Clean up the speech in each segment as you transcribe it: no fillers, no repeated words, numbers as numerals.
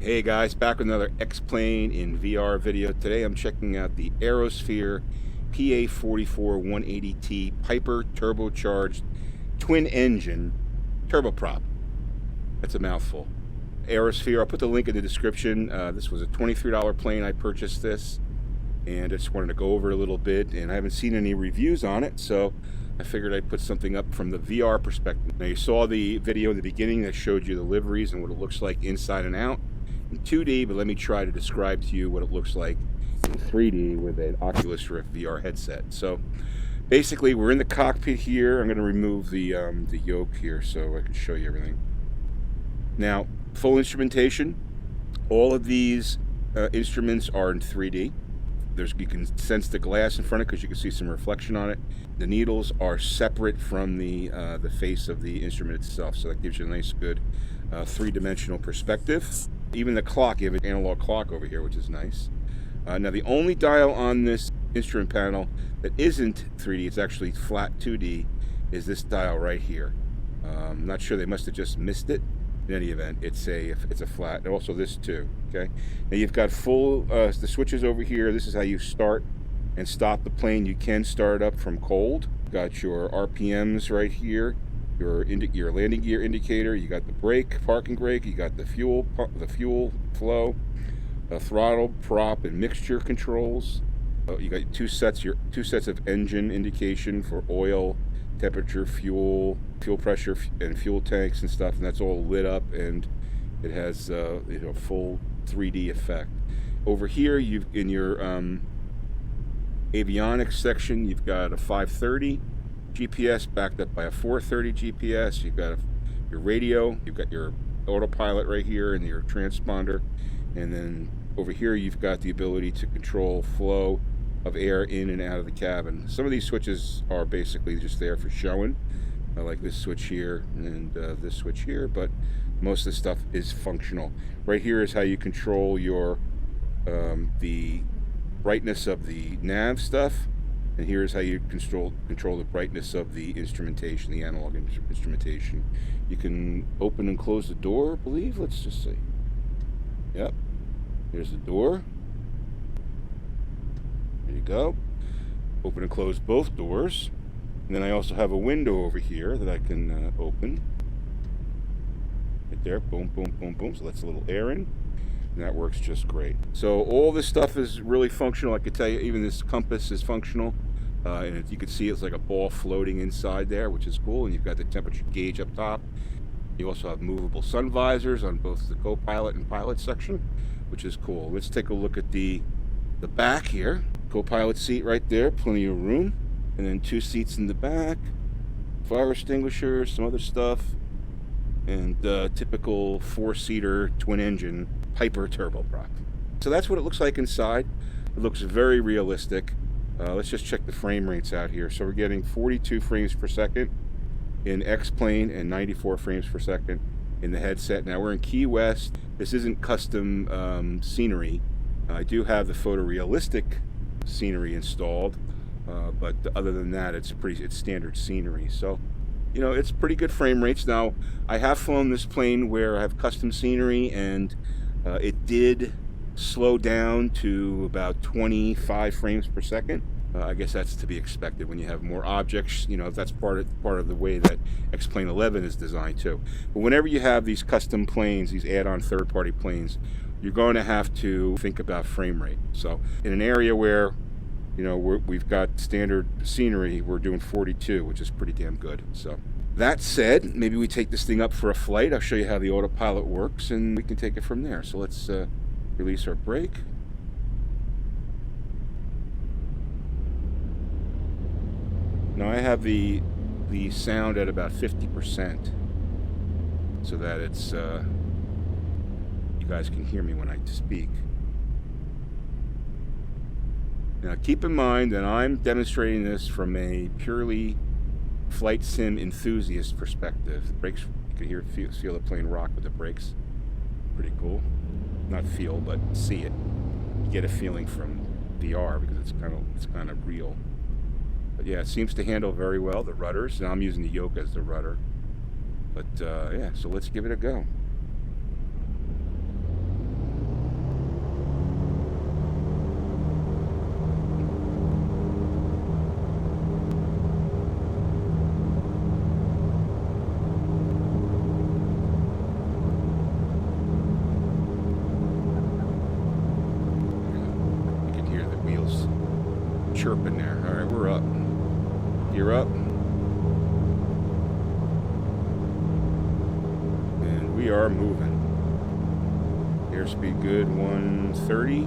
Hey guys, back with another X-Plane in VR video. Today I'm checking out the Aerosphere PA44-180T Piper turbocharged twin engine turboprop. That's a mouthful. Aerosphere, I'll put the link in the description. This was a $23 plane. I purchased this and I just wanted to go over it a little bit, and I haven't seen any reviews on it, so I figured I'd put something up from the VR perspective. Now you saw the video in the beginning that showed you the liveries and what it looks like inside and out in 2D, but let me try to describe to you what it looks like in 3D with an Oculus Rift VR headset. So basically we're in the cockpit here. I'm going to remove the yoke here so I can show you everything. Now, full instrumentation. All of these instruments are in 3D. You can sense the glass in front of it because you can see some reflection on it. The needles are separate from the face of the instrument itself, so that gives you a nice, good three-dimensional perspective. Even the clock, you have an analog clock over here, which is nice. Now, the only dial on this instrument panel that isn't 3D, it's actually flat 2D, is this dial right here. I'm not sure, they must have just missed it. In any event, it's a flat, and also this too. Okay, now you've got full the switches over here. This is how you start and stop the plane. You can start up from cold. You've got your RPMs right here, your landing gear indicator. You got the brake, parking brake. You got the fuel flow, throttle, prop, and mixture controls. You got two sets of engine indication for oil, temperature, fuel pressure, and fuel tanks and stuff, and that's all lit up, and it has full 3D effect. Over here, in your avionics section, you've got a 530 GPS backed up by a 430 GPS. You've got your radio, you've got your Autopilot right here, and your transponder, and then over here you've got the ability to control flow of air in and out of the cabin. Some of these switches are basically just there for showing, like this switch here and this switch here, but most of the stuff is functional. Right here is how you control your the brightness of the nav stuff, and here's how you control the brightness of the instrumentation, the analog instrumentation. You can open and close the door, I believe. Let's just see. Yep, here's the door. There you go. Open and close both doors. And then I also have a window over here that I can open. Right there. Boom, boom, boom, boom. So that's a little air in. And that works just great. So all this stuff is really functional. I could tell you, even this compass is functional. And you can see it's like a ball floating inside there, which is cool. And you've got the temperature gauge up top. You also have movable sun visors on both the Copilot and Pilot section, which is cool. Let's take a look at the back here. Copilot seat right there, plenty of room. And then two seats in the back, fire extinguisher, some other stuff, and typical four-seater twin-engine Piper turboprop. So that's what it looks like inside. It looks very realistic. Let's just check the frame rates out here. So we're getting 42 frames per second in X-Plane and 94 frames per second in the headset. Now we're in Key West. This isn't custom scenery. I do have the photorealistic scenery installed. But other than that, it's standard scenery. So, it's pretty good frame rates. Now, I have flown this plane where I have custom scenery, and it did slow down to about 25 frames per second. I guess that's to be expected when you have more objects. That's part of the way that X-Plane 11 is designed too. But whenever you have these custom planes, these add-on third-party planes, you're going to have to think about frame rate. So, in an area where we've got standard scenery, we're doing 42, which is pretty damn good. So that said, maybe we take this thing up for a flight. I'll show you how the Autopilot works, and we can take it from there. So let's release our brake. Now I have the sound at about 50%, so that it's you guys can hear me when I speak. Now keep in mind that I'm demonstrating this from a purely flight sim enthusiast perspective. The brakes, you can feel the plane rock with the brakes. Pretty cool. Not feel, but see it. You get a feeling from VR because it's kind of real. But yeah, it seems to handle very well the rudders. Now I'm using the yoke as the rudder. But yeah, so let's give it a go. chirping there. All right, we're up. Gear up. And we are moving. Airspeed good, 130.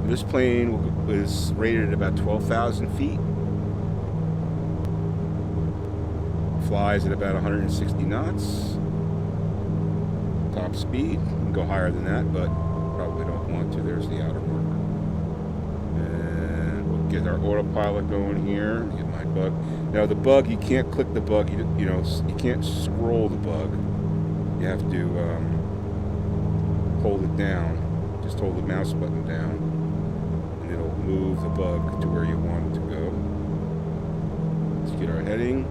This plane is rated at about 12,000 feet. Flies at about 160 knots. Top speed. You can go higher than that, but probably don't want to. There's the outer marker. And we'll get our autopilot going here. Get my bug. Now the bug, you can't click the bug. You know, you can't scroll the bug. You have to hold it down. Just hold the mouse button down, and it'll move the bug to where you want it to go. Let's get our heading.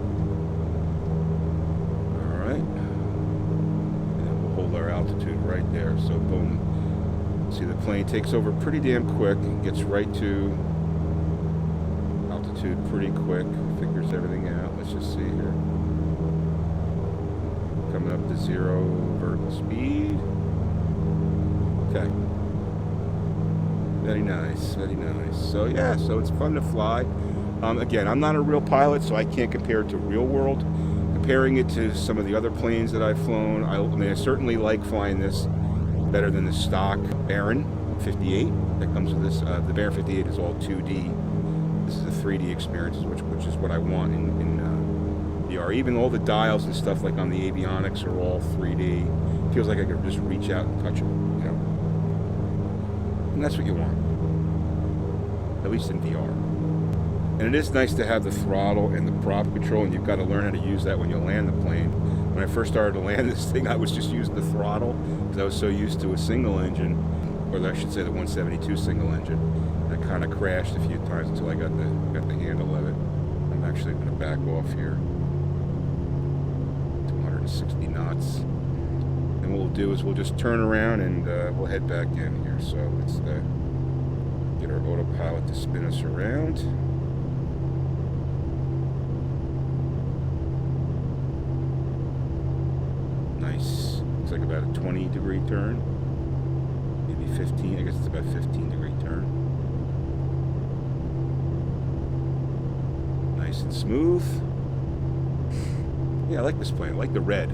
All right. Hold our altitude right there, so boom. See, the plane takes over pretty damn quick, gets right to altitude pretty quick, figures everything out. Let's just see here. Coming up to 0 vertical speed. Okay. Very nice, very nice. So yeah, so it's fun to fly. Again, I'm not a real pilot, so I can't compare it to real world. Comparing it to some of the other planes that I've flown, I mean, I certainly like flying this better than the stock Baron 58 that comes with this. The Baron 58 is all 2D. This is a 3D experience, which is what I want in VR. Even all the dials and stuff like on the avionics are all 3D. It feels like I could just reach out and touch it, you know. And that's what you want, at least in VR. And it is nice to have the throttle and the prop control, and you've got to learn how to use that when you land the plane. When I first started to land this thing, I was just using the throttle because I was so used to a single engine, or I should say the 172 single engine. And I kind of crashed a few times until I got the handle of it. I'm actually going to back off here to 160 knots. And what we'll do is we'll just turn around and we'll head back in here. So let's get our autopilot to spin us around. Nice. Looks like about a 20-degree turn. Maybe 15. I guess it's about 15-degree turn. Nice and smooth. Yeah, I like this plane. I like the red.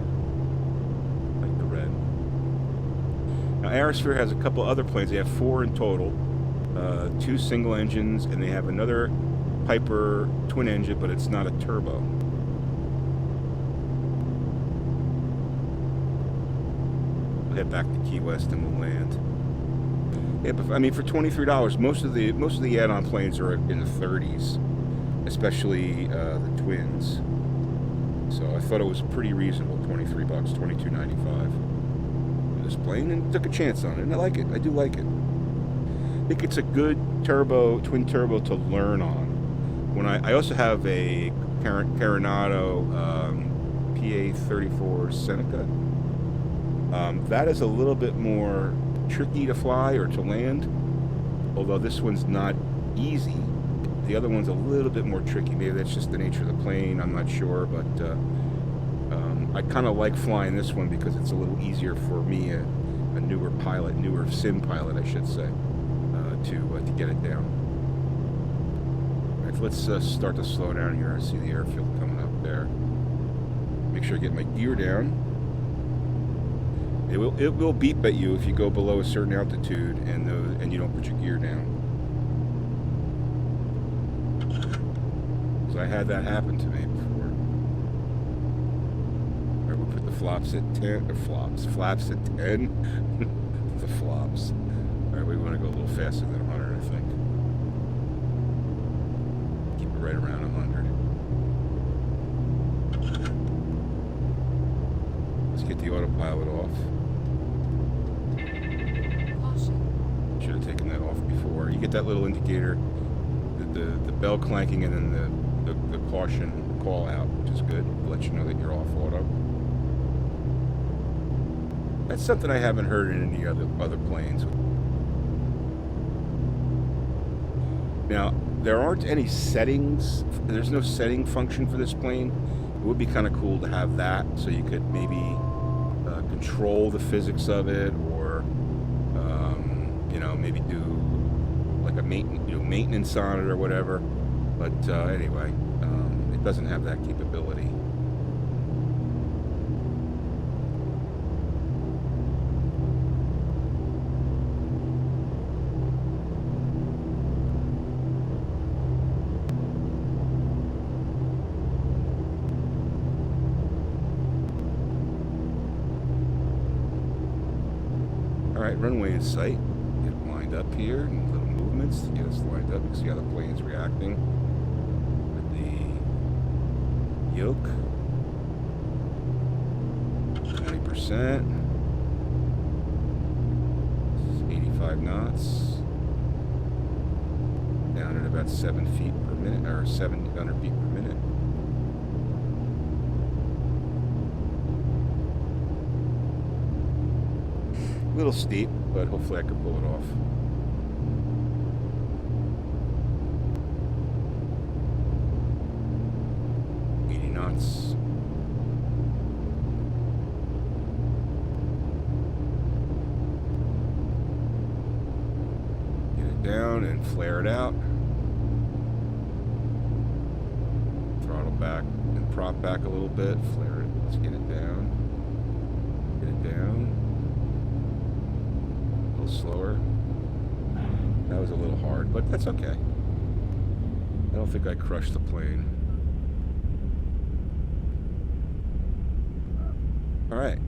Now, Aerosphere has a couple other planes. They have 4 in total. 2 single engines, and they have another Piper twin engine, but it's not a turbo. We'll head back to Key West and we'll land. Yeah, but I mean, for $23, most of the add-on planes are in the 30s, especially the twins. So I thought it was pretty reasonable. $23, $22.95. This plane, and took a chance on it, and I like it. I do like it. I think it's a good twin turbo to learn on. When I also have a Coronado PA44 Seneca. That is a little bit more tricky to fly or to land, although this one's not easy. The other one's a little bit more tricky. Maybe that's just the nature of the plane. I'm not sure, but I kind of like flying this one because it's a little easier for me, a newer sim pilot, I should say, to get it down. All right, let's start to slow down here. I see the airfield coming up there. Make sure I get my gear down. It will beep at you if you go below a certain altitude and you don't put your gear down. So I had that happen to me before. All right, we'll put the flaps at 10, or flaps at 10. The flops. All right, we want to go a little faster than 100, I think. Keep it right around 100. Let's get the autopilot off. Should have taken that off before. You get that little indicator, the bell clanking, and then the caution call out, which is good. It'll let you know that you're off auto. That's something I haven't heard in any other planes. Now, there aren't any settings. There's no setting function for this plane. It would be kind of cool to have that, so you could maybe control the physics of it, or you know, maybe do like a maintenance on it or whatever. But anyway, it doesn't have that capability. Alright, runway in sight. Get it lined up here, and little movements to get us lined up. You can see how the plane's reacting with the yoke. 20%. 85 knots. Down at about 7 feet per minute, or 700 feet per minute. A little steep, but hopefully I can pull it off. Knots. Get it down and flare it out. Throttle back and prop back a little bit. Flare it. Let's get it down. Get it down. A little slower. That was a little hard, but that's okay. I don't think I crushed the plane. Alright,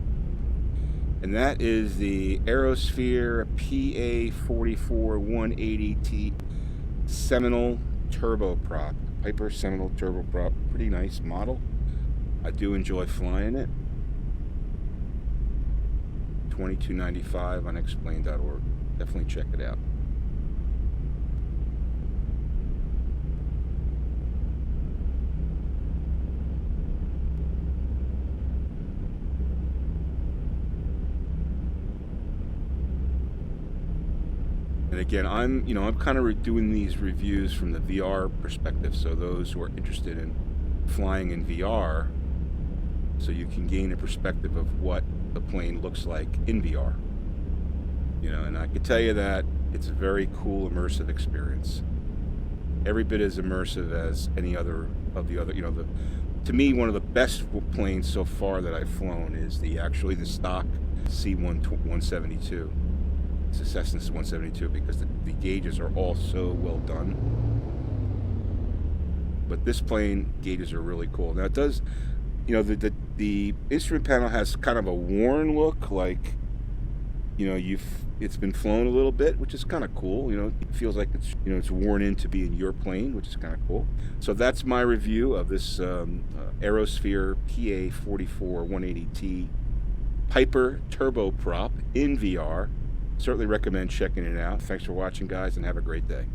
and that is the Aerosphere PA44-180T Seminole turboprop. Piper Seminole turboprop. Pretty nice model. I do enjoy flying it. $22.95 on explain.org. Definitely check it out. And again, I'm kind of doing these reviews from the VR perspective, so those who are interested in flying in VR, so you can gain a perspective of what the plane looks like in VR. You know, and I can tell you that it's a very cool, immersive experience. Every bit as immersive as any other of the other. You know, to me, one of the best planes so far that I've flown is the stock C172. It's a Cessna 172 because the gauges are all so well done. But this plane, gauges are really cool. Now it does, you know, the instrument panel has kind of a worn look, like, you know, it's been flown a little bit, which is kind of cool. You know, it feels like it's, you know, it's worn in to be in your plane, which is kind of cool. So that's my review of this Aerosphere PA44-180T Piper turboprop in VR. Certainly recommend checking it out. Thanks for watching, guys, and have a great day.